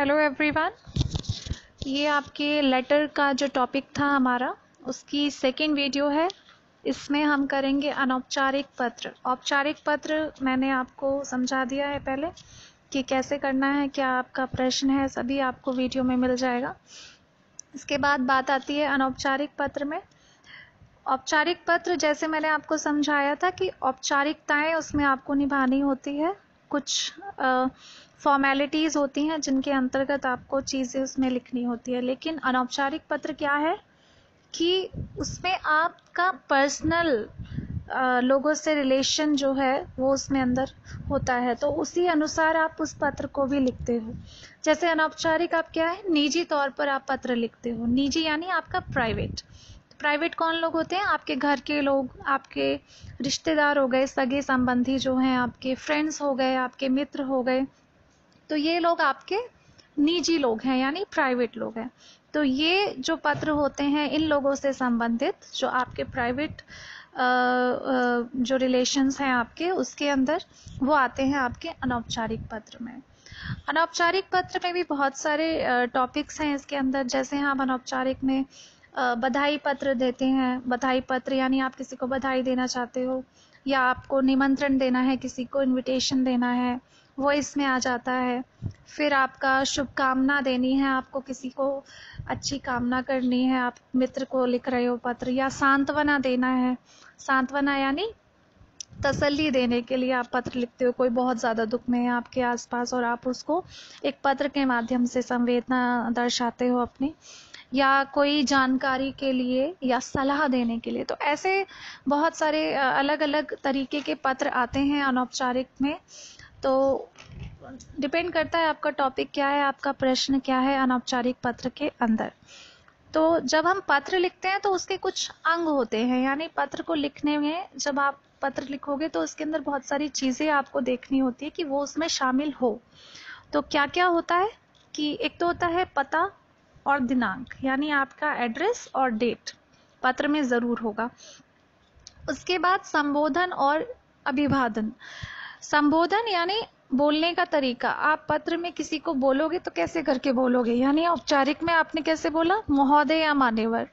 Hello everyone. ये आपके letter का जो टॉपिक था हमारा, उसकी सेकंड वीडियो है। इसमें हम करेंगे अनौपचारिक पत्र। औपचारिक पत्र मैंने आपको समझा दिया है पहले कि कैसे करना है, क्या आपका प्रश्न है, सभी आपको वीडियो में मिल जाएगा। इसके बाद बात आती है अनौपचारिक पत्र में। औपचारिक पत्र जैसे मैंने आपको समझाया था कि औपचारिकताएं उसमें आपको निभानी होती है, कुछ फॉर्मेलिटीज़ होती हैं जिनके अंतर्गत आपको चीज़ें उसमें लिखनी होती है। लेकिन अनौपचारिक पत्र क्या है कि उसमें आपका पर्सनल लोगों से रिलेशन जो है वो उसमें अंदर होता है, तो उसी अनुसार आप उस पत्र को भी लिखते हो। जैसे अनौपचारिक आप क्या है, निजी तौर पर आप पत्र लिखते हो। निजी यानी आपका प्राइवेट। प्राइवेट कौन लोग होते हैं? आपके घर के लोग, आपके रिश्तेदार हो गए, सगे संबंधी जो हैं, आपके फ्रेंड्स हो गए, आपके मित्र हो गए, तो ये लोग आपके निजी लोग हैं यानी प्राइवेट लोग हैं। तो ये जो पत्र होते हैं इन लोगों से संबंधित, जो आपके प्राइवेट जो रिलेशंस हैं आपके, उसके अंदर वो आते हैं आपके अनौपचारिक पत्र में। अनौपचारिक पत्र में भी बहुत सारे टॉपिक्स हैं इसके अंदर। जैसे हम अनौपचारिक में बधाई पत्र देते हैं। बधाई पत्र यानी आप किसी को बधाई देना चाहते हो या आपको निमंत्रण देना है, किसी को इनविटेशन देना है, वो इसमें आ जाता है। फिर आपका शुभकामना देनी है, आपको किसी को अच्छी कामना करनी है, आप मित्र को लिख रहे हो पत्र। या सांत्वना देना है। सांत्वना यानी तसल्ली देने के लिए आप पत्र लिखते हो। कोई बहुत ज़्यादा दुख में है आपके आसपास और आप उसको एक पत्र के माध्यम से संवेदना दर्शाते हो अपनी, या कोई जानकारी के लिए या सलाह देने के लिए। तो ऐसे बहुत सारे अलग अलग तरीके के पत्र आते हैं अनौपचारिक में। तो डिपेंड करता है आपका टॉपिक क्या है, आपका प्रश्न क्या है अनौपचारिक पत्र के अंदर। तो जब हम पत्र लिखते हैं तो उसके कुछ अंग होते हैं, यानी पत्र को लिखने में जब आप पत्र लिखोगे तो उसके अंदर बहुत सारी चीज़ें आपको देखनी होती है कि वो उसमें शामिल हो। तो क्या क्या होता है कि एक तो होता है पता और दिनांक, यानी आपका एड्रेस और डेट पत्र में ज़रूर होगा। उसके बाद संबोधन और अभिवादन। संबोधन यानी बोलने का तरीका। आप पत्र में किसी को बोलोगे तो कैसे करके बोलोगे, यानी औपचारिक में आपने कैसे बोला, महोदय या मान्यवर।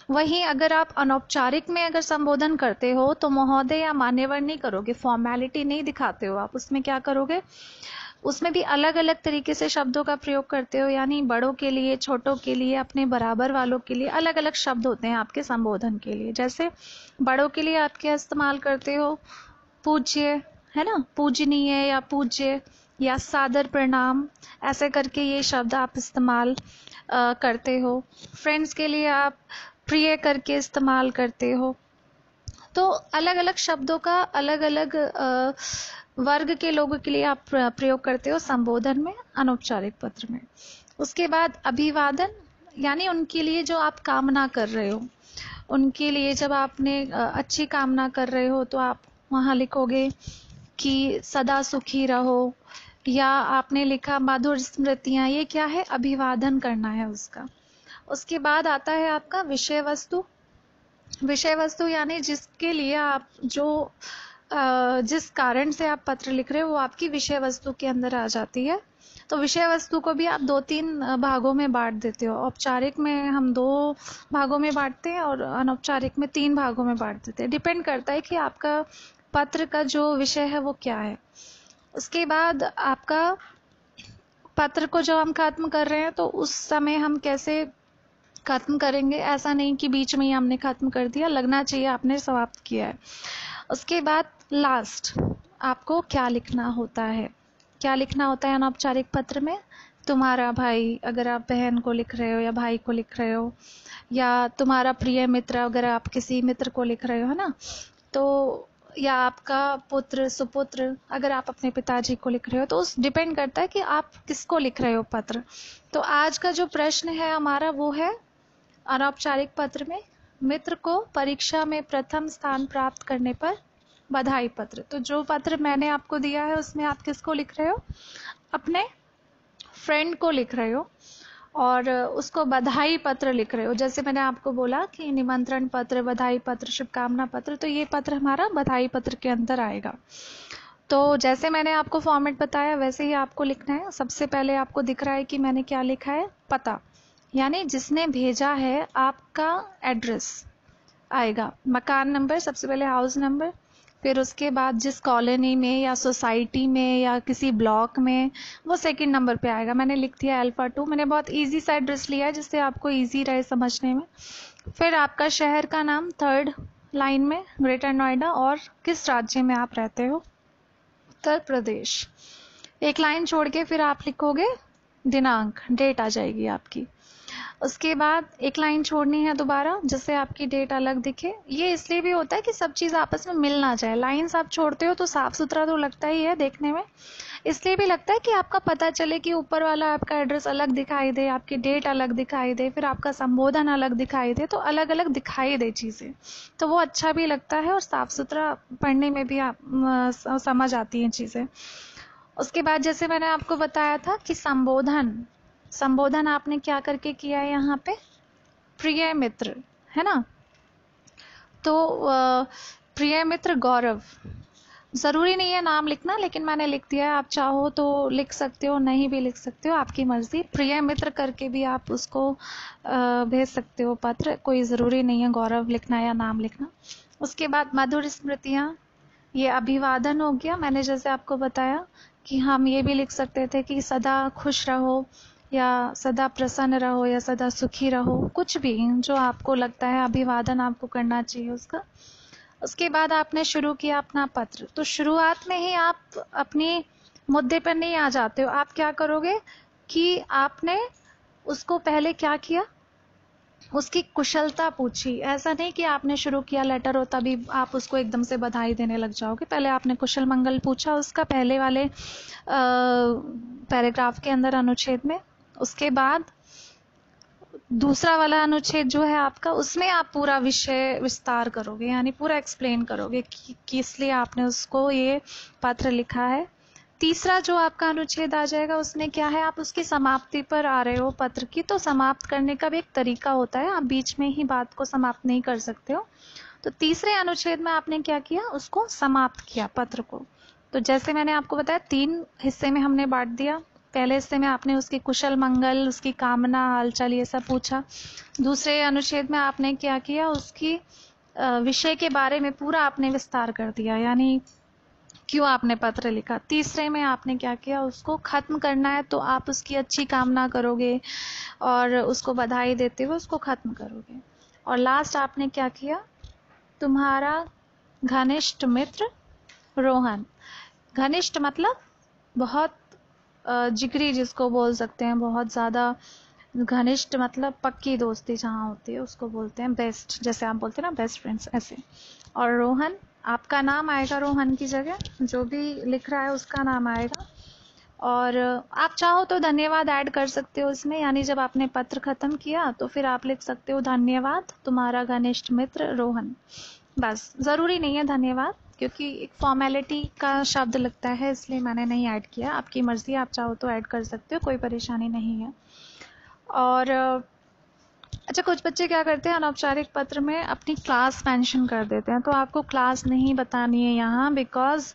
वहीं अगर आप अनौपचारिक में अगर संबोधन करते हो तो महोदय या मान्यवर नहीं करोगे, फॉर्मेलिटी नहीं दिखाते हो आप। उसमें क्या करोगे, उसमें भी अलग अलग तरीके से शब्दों का प्रयोग करते हो, यानी बड़ों के लिए, छोटों के लिए, अपने बराबर वालों के लिए अलग अलग शब्द होते हैं आपके संबोधन के लिए। जैसे बड़ों के लिए आप क्या इस्तेमाल करते हो, पूज्य, है ना, पूजनीय या पूज्य या सादर प्रणाम, ऐसे करके ये शब्द आप इस्तेमाल करते हो। फ्रेंड्स के लिए आप प्रिय करके इस्तेमाल करते हो। तो अलग अलग शब्दों का अलग अलग वर्ग के लोगों के लिए आप प्रयोग करते हो संबोधन में, अनौपचारिक पत्र में। उसके बाद अभिवादन, यानी उनके लिए जो आप कामना कर रहे हो, उनके लिए जब आपने अच्छी कामना कर रहे हो तो आप वहाँ लिखोगे कि सदा सुखी रहो, या आपने लिखा मधुर स्मृतियाँ। ये क्या है, अभिवादन करना है उसका। उसके बाद आता है आपका विषय वस्तु। विषय वस्तु यानी जिसके लिए आप जिस कारण से आप पत्र लिख रहे हो वो आपकी विषय वस्तु के अंदर आ जाती है। तो विषय वस्तु को भी आप 2-3 भागों में बांट देते हो। औपचारिक में हम 2 भागों में बांटते हैं और अनौपचारिक में 3 भागों में बांट देते हैं। डिपेंड करता है कि आपका पत्र का जो विषय है वो क्या है। उसके बाद आपका पत्र को जब हम खत्म कर रहे हैं तो उस समय हम कैसे खत्म करेंगे, ऐसा नहीं कि बीच में ही हमने खत्म कर दिया, लगना चाहिए आपने समाप्त किया है। उसके बाद लास्ट आपको क्या लिखना होता है, क्या लिखना होता है अनौपचारिक पत्र में। तुम्हारा भाई, अगर आप बहन को लिख रहे हो या भाई को लिख रहे हो, या तुम्हारा प्रिय मित्र अगर आप किसी मित्र को लिख रहे हो, है ना, तो या आपका पुत्र सुपुत्र अगर आप अपने पिताजी को लिख रहे हो, तो उस डिपेंड करता है कि आप किसको लिख रहे हो पत्र। तो आज का जो प्रश्न है हमारा वो है अनौपचारिक पत्र में मित्र को परीक्षा में प्रथम स्थान प्राप्त करने पर बधाई पत्र। तो जो पत्र मैंने आपको दिया है उसमें आप किसको लिख रहे हो, अपने फ्रेंड को लिख रहे हो और उसको बधाई पत्र लिख रहे हो। जैसे मैंने आपको बोला कि निमंत्रण पत्र, बधाई पत्र, शुभकामना पत्र, तो ये पत्र हमारा बधाई पत्र के अंदर आएगा। तो जैसे मैंने आपको फॉर्मेट बताया वैसे ही आपको लिखना है। सबसे पहले आपको दिख रहा है कि मैंने क्या लिखा है, पता, यानी जिसने भेजा है आपका एड्रेस आएगा, मकान नंबर, सबसे पहले हाउस नंबर, फिर उसके बाद जिस कॉलोनी में या सोसाइटी में या किसी ब्लॉक में, वो सेकंड नंबर पे आएगा। मैंने लिख दिया अल्फा 2। मैंने बहुत इजी सा एड्रेस लिया है जिससे आपको इजी रहे समझने में। फिर आपका शहर का नाम थर्ड लाइन में, ग्रेटर नोएडा, और किस राज्य में आप रहते हो, उत्तर प्रदेश। एक लाइन छोड़ के फिर आप लिखोगे दिनांक, डेट आ जाएगी आपकी। उसके बाद एक लाइन छोड़नी है दोबारा जिससे आपकी डेट अलग दिखे। ये इसलिए भी होता है कि सब चीज़ आपस में मिल ना जाए। लाइन्स आप छोड़ते हो तो साफ सुथरा तो लगता ही है देखने में, इसलिए भी लगता है कि आपका पता चले कि ऊपर वाला आपका एड्रेस अलग दिखाई दे, आपकी डेट अलग दिखाई दे, फिर आपका संबोधन अलग दिखाई दे, तो अलग अलग दिखाई दे चीज़ें, तो वो अच्छा भी लगता है और साफ सुथरा पढ़ने में भी आप समझ आती हैं चीज़ें। उसके बाद जैसे मैंने आपको बताया था कि संबोधन आपने क्या करके किया है यहाँ पे, प्रिय मित्र, है ना। तो प्रिय मित्र गौरव, ज़रूरी नहीं है नाम लिखना, लेकिन मैंने लिख दिया है। आप चाहो तो लिख सकते हो, नहीं भी लिख सकते हो, आपकी मर्जी। प्रिय मित्र करके भी आप उसको भेज सकते हो पत्र, कोई ज़रूरी नहीं है गौरव लिखना या नाम लिखना। उसके बाद मधुर स्मृतियाँ, ये अभिवादन हो गया। मैंने जैसे आपको बताया कि हम ये भी लिख सकते थे कि सदा खुश रहो, या सदा प्रसन्न रहो, या सदा सुखी रहो, कुछ भी जो आपको लगता है अभिवादन आपको करना चाहिए उसका। उसके बाद आपने शुरू किया अपना पत्र, तो शुरुआत में ही आप अपनी मुद्दे पर नहीं आ जाते हो। आप क्या करोगे कि आपने उसको पहले क्या किया, उसकी कुशलता पूछी। ऐसा नहीं कि आपने शुरू किया लेटर हो तभी आप उसको एकदम से बधाई देने लग जाओगे। पहले आपने कुशल मंगल पूछा उसका पहले वाले पैराग्राफ के अंदर, अनुच्छेद में। उसके बाद दूसरा वाला अनुच्छेद जो है आपका, उसमें आप पूरा विषय विस्तार करोगे, यानी पूरा एक्सप्लेन करोगे कि इसलिए आपने उसको ये पत्र लिखा है। तीसरा जो आपका अनुच्छेद आ जाएगा उसमें क्या है, आप उसकी समाप्ति पर आ रहे हो पत्र की, तो समाप्त करने का भी एक तरीका होता है, आप बीच में ही बात को समाप्त नहीं कर सकते हो। तो तीसरे अनुच्छेद में आपने क्या किया, उसको समाप्त किया पत्र को। तो जैसे मैंने आपको बताया 3 हिस्से में हमने बांट दिया। पहले हिस्से में आपने उसकी कुशल मंगल, उसकी कामना, हालचाल, ये सब पूछा। दूसरे अनुच्छेद में आपने क्या किया, उसकी विषय के बारे में पूरा आपने विस्तार कर दिया, यानी क्यों आपने पत्र लिखा। तीसरे में आपने क्या किया, उसको ख़त्म करना है तो आप उसकी अच्छी कामना करोगे और उसको बधाई देते हुए उसको ख़त्म करोगे। और लास्ट आपने क्या किया, तुम्हारा घनिष्ठ मित्र रोहन। घनिष्ठ मतलब बहुत जिगरी जिसको बोल सकते हैं, बहुत ज़्यादा घनिष्ठ मतलब पक्की दोस्ती जहाँ होती है उसको बोलते हैं बेस्ट, जैसे आप बोलते हैं ना बेस्ट फ्रेंड्स, ऐसे। और रोहन, आपका नाम आएगा रोहन की जगह, जो भी लिख रहा है उसका नाम आएगा। और आप चाहो तो धन्यवाद ऐड कर सकते हो इसमें, यानी जब आपने पत्र ख़त्म किया तो फिर आप लिख सकते हो धन्यवाद तुम्हारा घनिष्ठ मित्र रोहन। बस, ज़रूरी नहीं है धन्यवाद, क्योंकि एक फॉर्मेलिटी का शब्द लगता है, इसलिए मैंने नहीं ऐड किया। आपकी मर्ज़ी, आप चाहो तो ऐड कर सकते हो, कोई परेशानी नहीं है। और अच्छा, कुछ बच्चे क्या करते हैं अनौपचारिक पत्र में अपनी क्लास मेंशन कर देते हैं, तो आपको क्लास नहीं बतानी है यहाँ, बिकॉज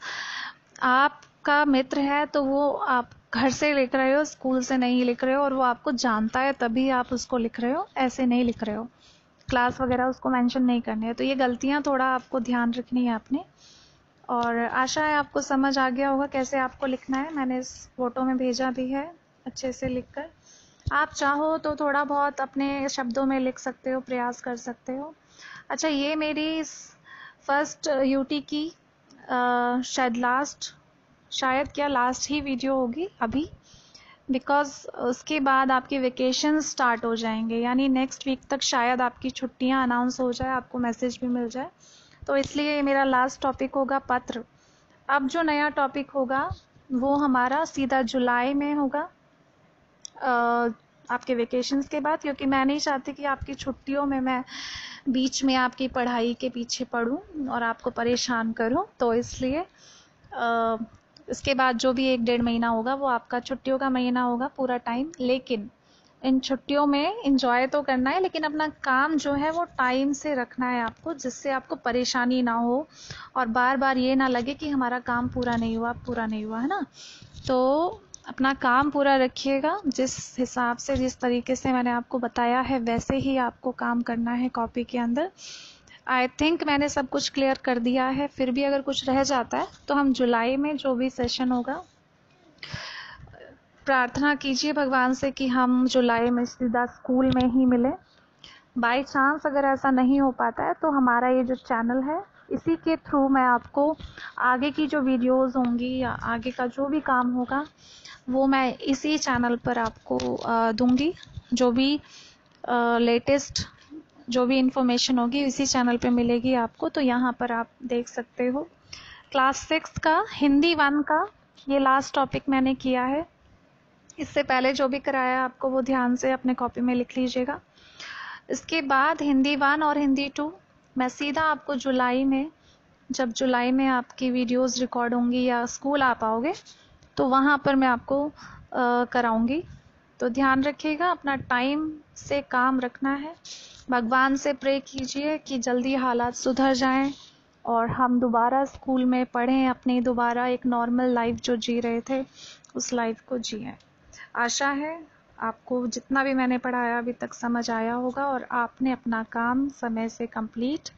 आपका मित्र है तो वो आप घर से लिख रहे हो, स्कूल से नहीं लिख रहे हो, और वो आपको जानता है तभी आप उसको लिख रहे हो, ऐसे नहीं लिख रहे हो। क्लास वगैरह उसको मेंशन नहीं करनी है। तो ये गलतियाँ थोड़ा आपको ध्यान रखनी है अपने। और आशा है आपको समझ आ गया होगा कैसे आपको लिखना है। मैंने इस फोटो में भेजा भी है अच्छे से लिखकर। आप चाहो तो थोड़ा बहुत अपने शब्दों में लिख सकते हो, प्रयास कर सकते हो। अच्छा, ये मेरी फर्स्ट यूटी की शायद क्या लास्ट ही वीडियो होगी अभी, बिकॉज उसके बाद आपके वेकेशन स्टार्ट हो जाएंगे, यानी नेक्स्ट वीक तक शायद आपकी छुट्टियां अनाउंस हो जाए, आपको मैसेज भी मिल जाए, तो इसलिए मेरा लास्ट टॉपिक होगा पत्र। अब जो नया टॉपिक होगा वो हमारा सीधा जुलाई में होगा, आपके वेकेशंस के बाद, क्योंकि मैं नहीं चाहती कि आपकी छुट्टियों में मैं बीच में आपकी पढ़ाई के पीछे पढ़ूं और आपको परेशान करूं, तो इसलिए इसके बाद जो भी 1-1.5 महीना होगा वो आपका छुट्टियों का महीना होगा पूरा टाइम। लेकिन इन छुट्टियों में एंजॉय तो करना है, लेकिन अपना काम जो है वो टाइम से रखना है आपको, जिससे आपको परेशानी ना हो और बार बार ये ना लगे कि हमारा काम पूरा नहीं हुआ, है ना। तो अपना काम पूरा रखिएगा, जिस हिसाब से जिस तरीके से मैंने आपको बताया है वैसे ही आपको काम करना है कॉपी के अंदर। आई थिंक मैंने सब कुछ क्लियर कर दिया है। फिर भी अगर कुछ रह जाता है तो हम जुलाई में जो भी सेशन होगा, प्रार्थना कीजिए भगवान से कि हम जुलाई में सीधा स्कूल में ही मिले। बाय चांस अगर ऐसा नहीं हो पाता है तो हमारा ये जो चैनल है, इसी के थ्रू मैं आपको आगे की जो वीडियोस होंगी या आगे का जो भी काम होगा वो मैं इसी चैनल पर आपको दूंगी। जो भी लेटेस्ट जो भी इंफॉर्मेशन होगी इसी चैनल पे मिलेगी आपको। तो यहाँ पर आप देख सकते हो क्लास 6 का हिंदी 1 का ये लास्ट टॉपिक मैंने किया है। इससे पहले जो भी कराया आपको वो ध्यान से अपने कॉपी में लिख लीजिएगा। इसके बाद हिंदी 1 और हिंदी 2 मैं सीधा आपको जुलाई में, जब जुलाई में आपकी वीडियोस रिकॉर्ड होंगी या स्कूल आ पाओगे तो वहाँ पर मैं आपको कराऊंगी। तो ध्यान रखिएगा, अपना टाइम से काम रखना है। भगवान से प्रे कीजिए कि जल्दी हालात सुधर जाएं और हम दोबारा स्कूल में पढ़ें, अपनी दोबारा एक नॉर्मल लाइफ जो जी रहे थे उस लाइफ को जिएं। आशा है आपको जितना भी मैंने पढ़ाया अभी तक समझ आया होगा और आपने अपना काम समय से कंप्लीट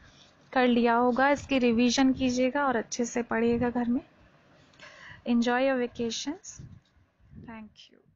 कर लिया होगा। इसकी रिवीजन कीजिएगा और अच्छे से पढ़िएगा घर में। Enjoy your vacations. Thank you.